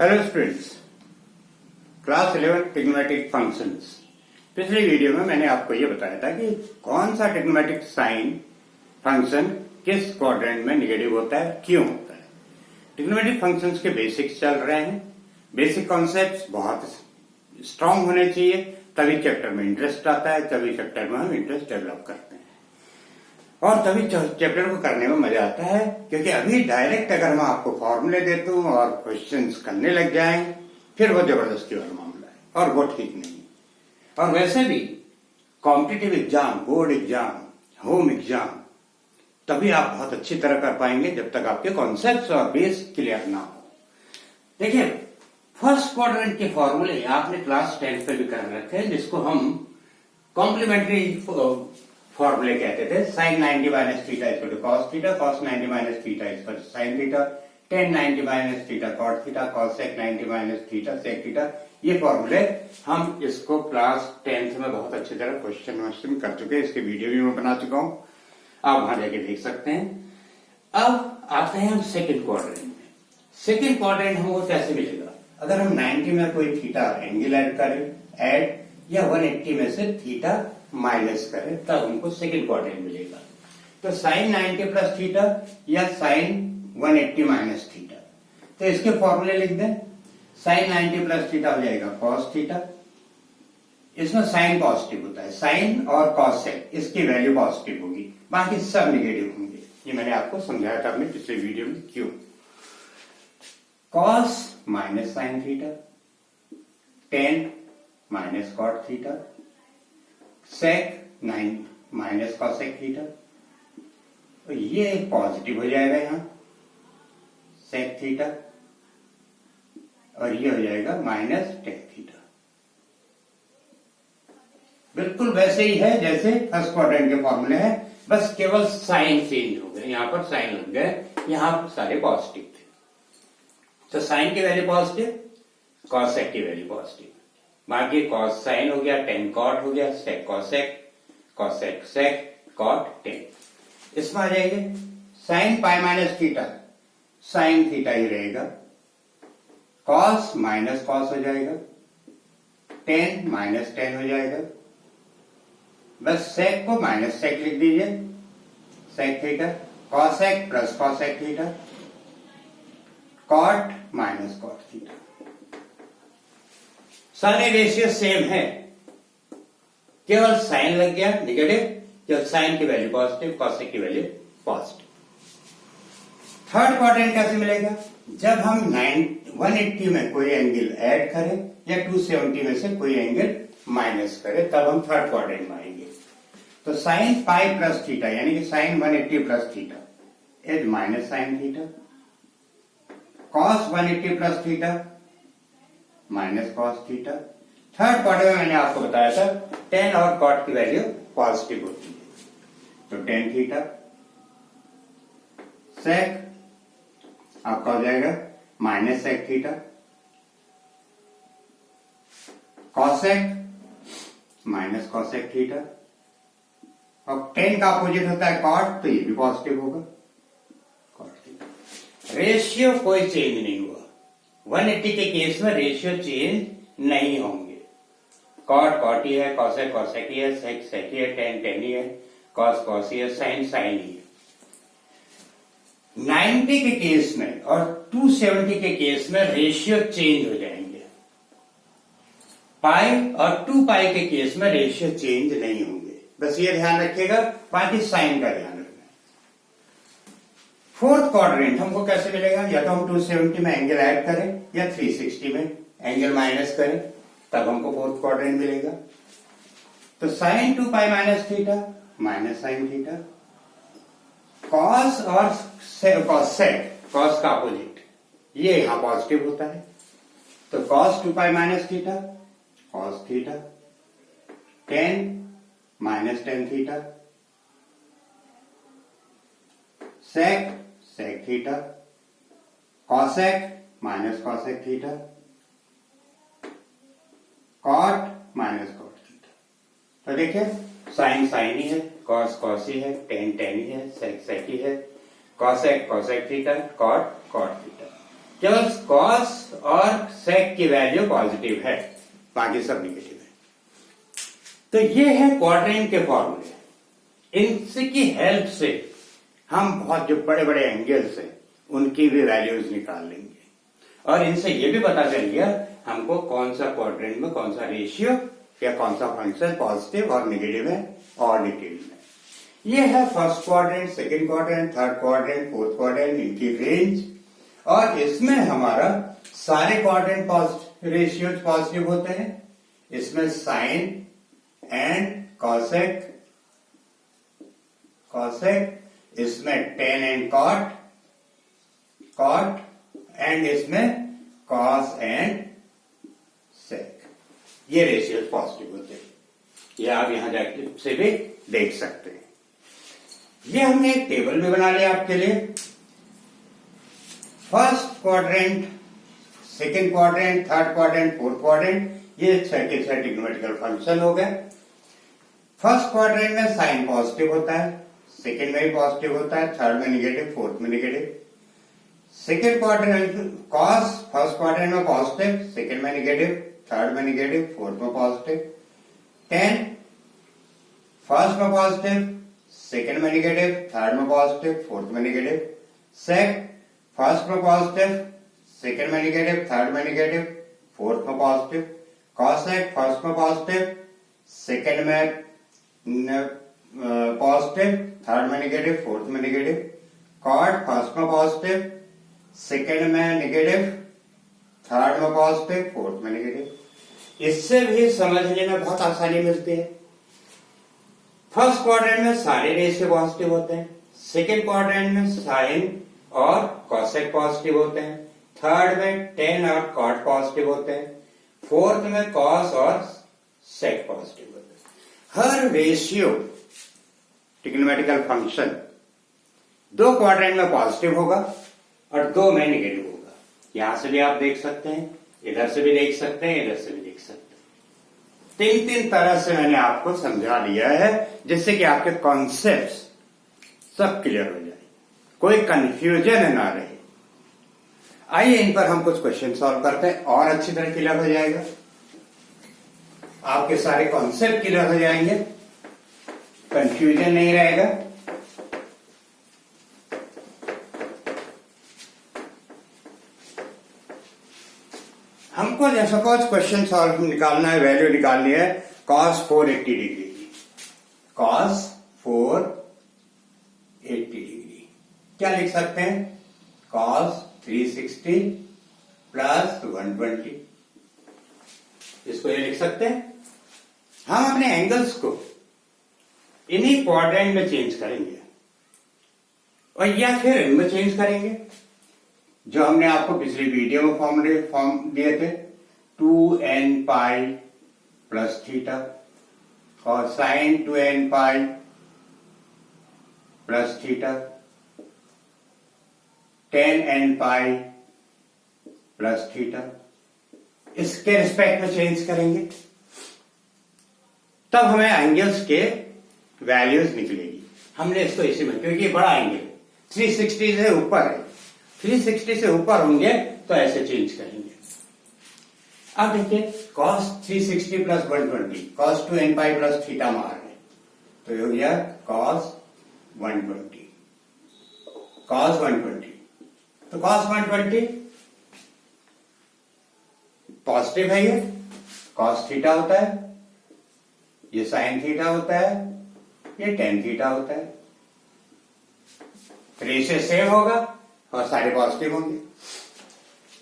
Hello students, class 11 trigonometric functions. पिछले video में मैंने आपको ये बताया था कि कौन सा ट्रिग्नोमेट्रिक साइन फंक्शन किस क्वाड्रेंट में नेगेटिव होता है, क्यों होता है। ट्रिग्नोमेट्रिक फंक्शंस के बेसिक्स चल रहे हैं। बेसिक कॉन्सेप्ट्स बहुत स्ट्रांग होने चाहिए, तभी चैप्टर में इंटरेस्ट आता है, तभी चैप्टर में हम इंटरेस्ट डेवलप करते हैं और तभी चैप्टर को करने में मजा आता है। क्योंकि अभी डायरेक्ट अगर मैं आपको फॉर्मूले दे दूं और क्वेश्चंस करने लग जाएं, फिर वो जबरदस्ती वाला मामला है और वो ठीक नहीं। और वैसे भी competitive exam, board exam, home exam, तभी आप बहुत अच्छी तरह कर पाएंगे जब तक आपके कॉन्सेप्ट्स और बेस क्लियर ना हो। देखिए, फर्स्ट क्वाड्रेंट के फॉर्मूले आपने क्लास 10 पे भी कर रखे हैं, जिसको हम कॉम्प्लीमेंट्री फॉर्मूले कहते थे। Sine 90 minus theta equal to cos theta, cos 90 minus theta equal to sine theta, tan 90 minus theta cot theta, cosec 90 minus theta sec theta. ये फॉर्मूले हम इसको क्लास 10th में बहुत अच्छी तरह क्वेश्चन कर चुके हैं। इसके वीडियो भी मैं बना चुका हूं, आप वहां जाके देख सकते हैं। अब आते हैं हम सेकेंड क्वाड्रेंट में। सेकेंड क्वाड्रेंट हमको कैसे मिलेगा? अगर हम 90 में कोई थीटा एंगल ऐड करें, या 180 में से थीटा माइनस करें, तब हमको सेकेंड क्वाड्रेंट मिलेगा। तो साइन 90 प्लस थीटा या साइन 180 माइनस थीटा, तो इसके फॉर्मूले लिख दें। साइन 90 प्लस थीटा हो जाएगा कॉस थीटा, इसमें साइन पॉजिटिव होता है, साइन और कॉस सेक इसकी वैल्यू पॉजिटिव होगी, बाकी सब निगेटिव होंगे। ये मैंने आपको समझाया था अपने पिछले वीडियो में क्यों। Cos minus sine theta, tan minus cot theta, sec 9 minus cosec theta, तो ये पॉजिटिव हो जाएगा यहां सेक थीटा, और ये हो जाएगा माइनस टेक थीटा। बिल्कुल वैसे ही है जैसे फर्स्ट क्वाड्रेंट के फॉर्मूले हैं, बस केवल साइन चेंज हो गए। यहां पर साइन लग गए, यहां सारे पॉजिटिव थे। तो साइन की वैल्यू पॉजिटिव, कॉसेक की वैल्यू पॉजिटिव, बाकी कॉस साइन हो गया, टेन कॉट हो गया, sec cosec, cosec sec, cot tan. इसमें आ जाएंगे sine pi minus theta, sine theta ही रहेगा, कॉस माइनस कॉस हो जाएगा, टेन माइनस टेन हो जाएगा, बस सेक को माइनस सेक लिख दीजिए, sec theta, cosec plus cosec theta, cot minus cot theta. सारे रेशियो सेम है, केवल साइन लग गया नेगेटिव, जब साइन की वैल्यू पॉजिटिव, कॉसेक की वैल्यू पॉजिटिव। थर्ड क्वाड्रेंट कैसे मिलेगा? जब हम 180 में कोई एंगल ऐड करें या 270 में से कोई एंगल माइनस करें, तब हम थर्ड क्वाड्रेंट में आएंगे। तो साइन पाई प्लस थीटा यानी कि sine 180 plus theta is minus sine theta, cos 180 plus theta minus cos theta. Third quadrant में मैंने आपको बताया था टेन और कॉट की वैल्यू पॉजिटिव होती है, तो टेन थीटा, सेक आपका हो जाएगा minus sec theta, cosec minus cosec theta, और टेन का अपोजिट होता है कॉट, तो ये भी पॉजिटिव होगा, कॉट थीटा। रेशियो कोई चेंज नहीं हुआ। 180 के केस में रेशियो चेंज नहीं होंगे। कॉट कॉट ही है, कॉसेक कॉसेक ही है, सेक सेक ही है, टेन टेन ही है, कॉस कॉस ही है, साइन साइन ही है। 90 के केस में और 270 के केस में रेशियो चेंज हो जाएंगे। पाई और 2 पाई के केस में रेशियो चेंज नहीं होंगे, बस ये ध्यान रखिएगा, बाकी साइन का ध्यान रखना। फोर्थ क्वाड्रेंट हमको कैसे मिलेगा? या तो हम 270 में एंगल ऐड करें या 360 में एंगल माइनस करें, तब हमको फोर्थ क्वाड्रेंट मिलेगा। तो sine 2 pi minus theta minus sine theta, cos और कॉस सेक, कॉस का अपोजिट, ये यहां पॉजिटिव होता है, तो cos 2 pi minus theta cos theta, tan minus tan theta, sec sec theta, cosec minus cosec theta, cot minus cot theta. तो देखिए sign sign ही है, कॉस कॉस ही है, टेन टेन ही है, सेक सेक ही है, cosec cosec theta, cot cot theta. केवल cos और sec की वैल्यू पॉजिटिव है, बाकी सब निगेटिव है। तो ये है क्वाड्रेंट के फॉर्मूले। इनकी हेल्प से हम बहुत जो बड़े बड़े एंगल्स हैं उनकी भी वैल्यूज निकाल लेंगे, और इनसे ये भी पता चल गया हमको कौन सा क्वाड्रेंट में कौन सा रेशियो या कौन सा फंक्शन पॉजिटिव और निगेटिव है और डिटेल में। ये है first quadrant, second quadrant, third quadrant, fourth quadrant, इनकी रेंज। और इसमें हमारा सारे क्वाड्रेंट रेशियोज पॉजिटिव होते हैं। इसमें साइन एंड कॉसेक, इसमें टेन एंड कॉट, एंड इसमें कॉस एंड सेक, ये रेशियोज पॉजिटिव होते हैं। ये आप यहां जाके से भी देख सकते हैं। ये हमने एक टेबल भी बना लिया आपके लिए। First quadrant, second quadrant, third quadrant, fourth quadrant, ये 6 के 6 ट्रिग्नोमेट्रिकल फंक्शन हो गए। फर्स्ट क्वाड्रेंट में साइन पॉजिटिव होता है, सेकंड में भी पॉजिटिव होता है, थर्ड में निगेटिव, फोर्थ में negative. Second quadrant cos, first quadrant में पॉजिटिव, सेकंड में निगेटिव, थर्ड में निगेटिव, फोर्थ में पॉजिटिव। टेन फर्स्ट में पॉजिटिव, सेकंड में निगेटिव, थर्ड में पॉजिटिव, फोर्थ में निगेटिव। सेक फर्स्ट में पॉजिटिव, सेकंड में निगेटिव, थर्ड में निगेटिव, फोर्थ में पॉजिटिव। कॉसेक फर्स्ट में पॉजिटिव, सेकंड में पॉजिटिव, थर्ड में निगेटिव, फोर्थ में निगेटिव। कॉट फर्स्ट में पॉजिटिव, सेकंड में निगेटिव, थर्ड में पॉजिटिव, फोर्थ में निगेटिव। इससे भी समझने में बहुत आसानी मिलती है। फर्स्ट क्वाड्रेंट में सारे रेशियो पॉजिटिव होते हैं, सेकंड क्वाड्रेंट में साइन और कॉसेक पॉजिटिव होते हैं, थर्ड में टेन और कॉट पॉजिटिव होते हैं, फोर्थ में कॉस और सेक पॉजिटिव होते हैं। हर रेशियो ट्रिग्नोमेट्रिकल फंक्शन 2 क्वाड्रेंट में पॉजिटिव होगा और 2 में निगेटिव होगा। यहां से भी आप देख सकते हैं, इधर से भी देख सकते हैं, इधर से भी देख सकते हैं। 3 तरह से मैंने आपको समझा दिया है, जिससे कि आपके कॉन्सेप्ट्स सब क्लियर हो जाए, कोई कंफ्यूजन ना रहे। आइए इन पर हम कुछ क्वेश्चन सॉल्व करते हैं और अच्छी तरह क्लियर हो जाएगा, आपके सारे कॉन्सेप्ट क्लियर हो जाएंगे, कंफ्यूजन नहीं रहेगा। हमको जैसा कुछ क्वेश्चन सॉल्व निकालना है, वैल्यू निकालनी है cos 480 डिग्री की। cos 480 डिग्री क्या लिख सकते हैं? cos 360 प्लस 120, इसको ये लिख सकते हैं। हम अपने एंगल्स को इन्हीं क्वाड्रेंट में चेंज करेंगे और या फिर इनमें चेंज करेंगे, जो हमने आपको पिछली वीडियो में फॉर्म दिए थे। 2n पाई प्लस थीटा और sine 2n pi plus theta, 10n pi plus theta, इसके रिस्पेक्ट में चेंज करेंगे, तब हमें एंगल्स के वैल्यूज निकलेगी। हमने इसको इसी में, क्योंकि बड़ा एंगल 360 से ऊपर है, 360 से ऊपर होंगे तो ऐसे चेंज करेंगे। अब देखिए cos 360 plus 120, cos 2n pi plus theta मार है, तो ये हो गया cos 120, cos 120। तो cos 120 पॉजिटिव है, ये cos थीटा होता है, ये sin थीटा होता है, ये tan थीटा होता है। रेशियो सेम होगा और सारे पॉजिटिव होंगे।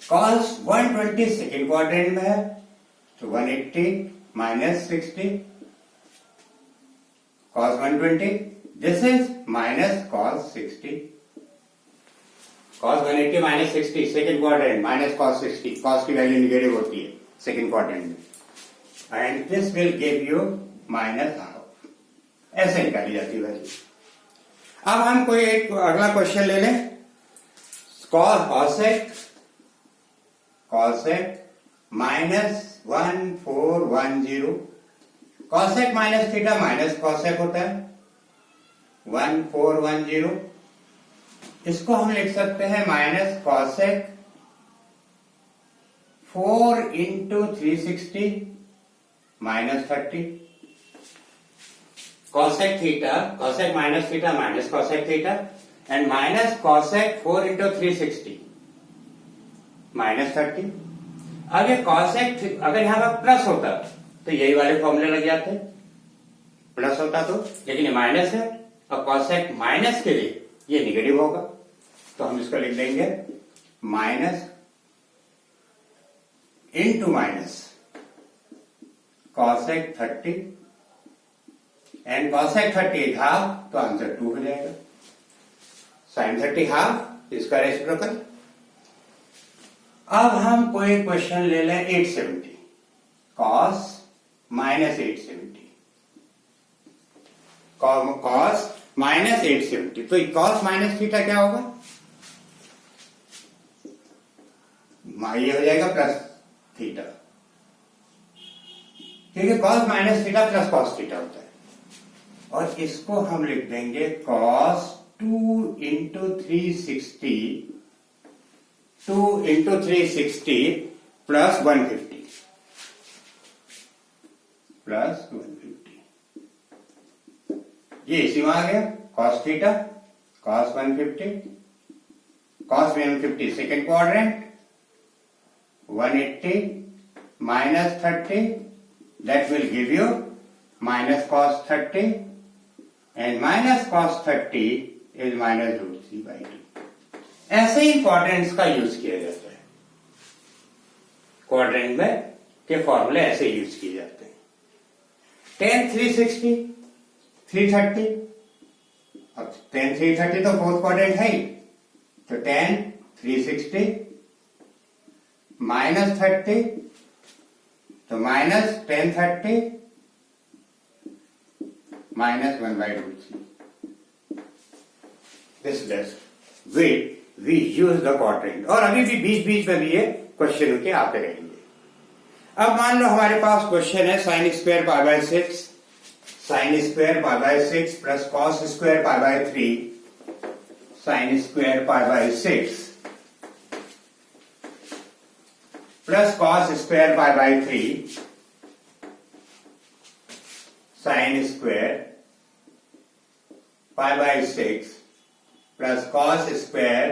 cos 120 सेकेंड क्वाड्रेंट में है, तो 180 minus 60 cos 120, this is minus cos 60। cos 180 minus 60 second quadrant, minus cos 60, cos की वैल्यू निगेटिव होती है सेकेंड क्वाड्रेंट में, and this will give you minus half. ऐसे निकाली जाती है वैल्यू। अब हम कोई एक अगला क्वेश्चन ले लें। cosec minus 1410, cosec minus theta minus cosec होता है 1410। इसको हम लिख सकते हैं minus cosec 4 into 360 minus 30. Cosec theta, cosec minus theta minus cosec theta, and minus cosec 4 into 360 minus 30. अब ये cosec अगर यहाँ पर प्लस होता तो यही वाले फॉर्मूले लग जाते, प्लस होता तो, लेकिन ये माइनस है और cosec माइनस के लिए ये निगेटिव होगा, तो हम इसको लिख देंगे minus into minus cosec 30 and cosec 30 half, तो आंसर 2 हो जाएगा। sin 30 हाफ, इसका रेसिप्रोकल। अब हम कोई क्वेश्चन ले लें 870, cos माइनस 870, cos माइनस 870, तो cos माइनस थीटा क्या होगा? ये हो जाएगा प्लस थीटा, क्योंकि cos minus theta plus cos theta होता है। और इसको हम लिख देंगे cos 2 into 360, 2 into 360 plus 150, plus 150, ये इसी में आ गया cos theta, cos 150, cos 150 second quadrant, 180 minus 30, that will give you minus cos 30, and minus cos 30 is minus root 3 by 2. ऐसे ही क्वाड्रेंट्स का यूज किया जाता है, क्वाड्रेंट में के फॉर्मूले ऐसे यूज किए जाते हैं। tan 360 330, अब tan 330 तो फोर्थ क्वाड्रेंट है ही, तो tan 360 माइनस 30, तो minus tan 30 minus 1 by root 3. This does. We use the quadrant, और अभी भी बीच बीच में भी ये क्वेश्चन के आते रहेंगे। अब मान लो हमारे पास क्वेश्चन है sin square pi by 6, sin square pi by 6 plus cos square pi by 3, sin square pi by 6 plus cos square pi by 3, sin square pi by 6 plus cos square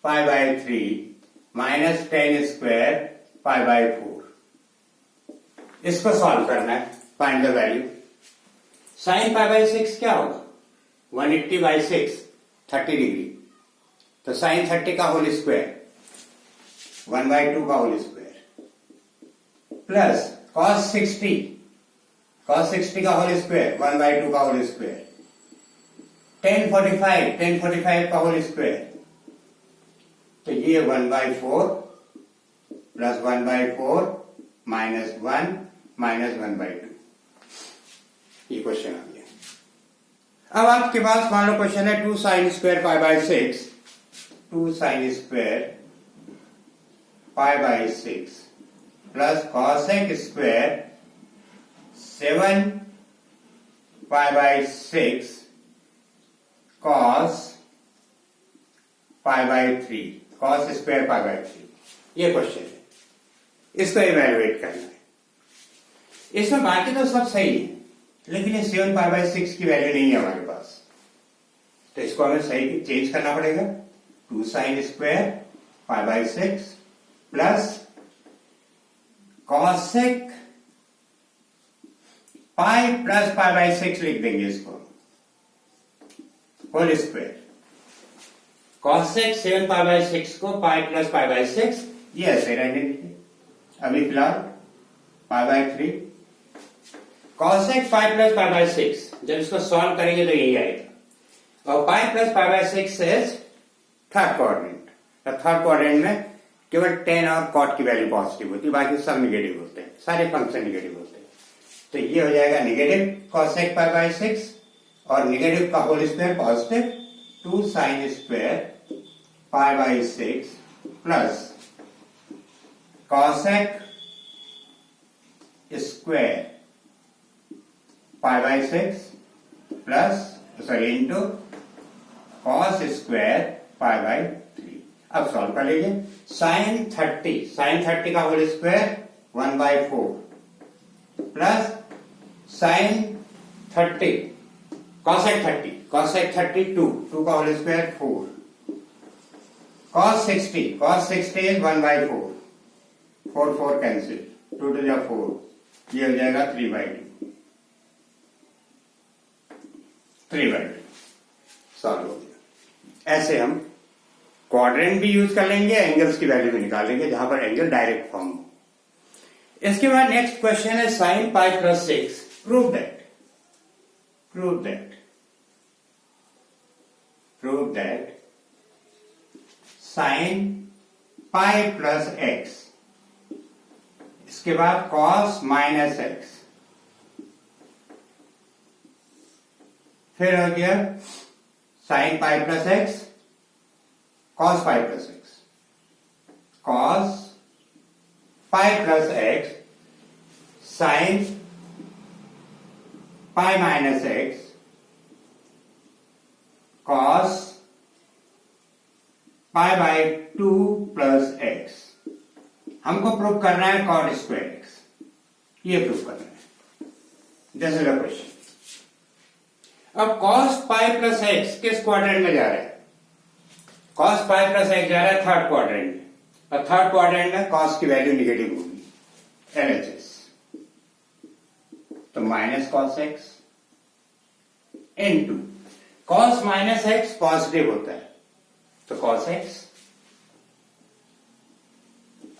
pi by 3 minus tan square pi bye 4। इसको solve करना है, find the value. sin pi by 6 क्या होगा? 180 bye 6 30 degree, तो sin 30 का whole square 1 by 2 का whole square plus cos 60 का whole square 1 by 2 का होल स्क्वायर, tan 45 का होल स्क्वायर, तो ये 1 by 4 plus 1 by 4 minus 1 minus 1 by 2, ये क्वेश्चन आ गया। अब आपके पास मान लो क्वेश्चन है 2 sin square pi by 6, 2 sin square pi by 6 plus cosec square 7 pi by 6 cos pi by 3, cos square pi by 3, ये क्वेश्चन है, इसको इवेलुएट करना है। इसमें बाकी तो सब सही है, लेकिन ये 7 पाई बाय 6 की वैल्यू नहीं है हमारे पास, तो इसको हमें सही चेंज करना पड़ेगा। 2 sin square pi by 6 plus cosec pi plus pi by 6 लिख देंगे इसको, whole square, cosec 7 pi by 6 को पाई प्लस पाई बाय 6, ये ऐसे रहने दीजिए। अभी फिलहाल पाई by 3, cosec pi plus pi by 6, जब इसको सॉल्व करेंगे तो यही आएगा, और पाई plus pi by 6 is third quadrant, third quadrant में केवल tan और cot की वैल्यू पॉजिटिव होती है, बाकी सब निगेटिव होते हैं, सारे फंक्शन निगेटिव होते हैं, तो ये हो जाएगा निगेटिव cosec पाई बाय 6 और निगेटिव का whole square positive 2 sin square pi by 6 plus cosec square pi by 6 plus into cos square pi by 3। अब सॉल्व कर लीजिए। साइन 30 का whole square 1/4 plus sine 30 cosec 30 2 का whole square 4 cos 60 is 1/4 4 cancel 2 to 4 ये हो जाएगा 3/2 solve हो गया। ऐसे हम क्वाड्रेंट भी यूज कर लेंगे, एंगल्स की वैल्यू भी निकालेंगे जहां पर एंगल डायरेक्ट फॉर्म हो। इसके बाद नेक्स्ट क्वेश्चन है sin pi plus 6 prove that sin pi plus x इसके बाद cos minus x फिर हो गया sin pi plus x cos pi plus x cos pi plus x sin pi minus x cos pi by 2 plus x हमको prove करना है cot square x, ये prove करना है। This is the question. अब cos pi plus x किस quadrant में जा रहा है? cos pi plus x जा रहा है थर्ड क्वाड्रेंट में, और थर्ड क्वाड्रेंट में cos की वैल्यू निगेटिव होगी LHS, तो minus cos x into cos minus x positive होता है तो cos x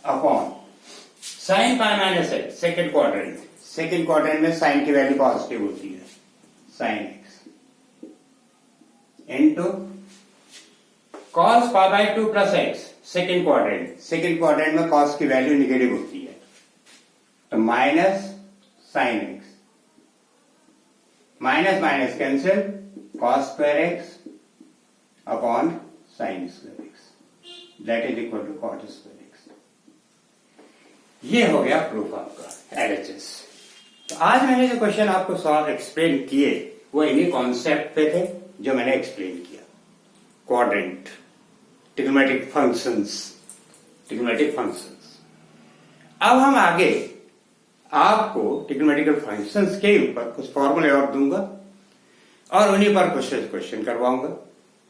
upon sin pi minus x second quadrant में साइन की वैल्यू पॉजिटिव होती है sin x into cos pi by 2 plus x second quadrant में cos की value negative होती है तो minus sin x minus cancel cos square x upon sin square x that is equal to cot square x। ये हो गया proof आपका LHS। तो आज मैंने जो क्वेश्चन आपको सॉल्व एक्सप्लेन किए वो इन्हीं कॉन्सेप्ट पे थे जो मैंने एक्सप्लेन किया। Quadrant, trigonometric functions. अब हम आगे आपको ट्रिग्नोमेट्रिकल फंक्शंस के ऊपर कुछ फॉर्मूले और दूंगा और उन्हीं पर कुछ क्वेश्चन करवाऊंगा।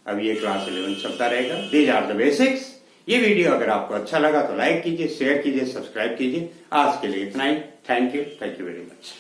अब ये क्लास 11 चलता रहेगा। These are the basics. ये वीडियो अगर आपको अच्छा लगा तो लाइक कीजिए, शेयर कीजिए, सब्सक्राइब कीजिए। आज के लिए इतना ही। Thank you very much.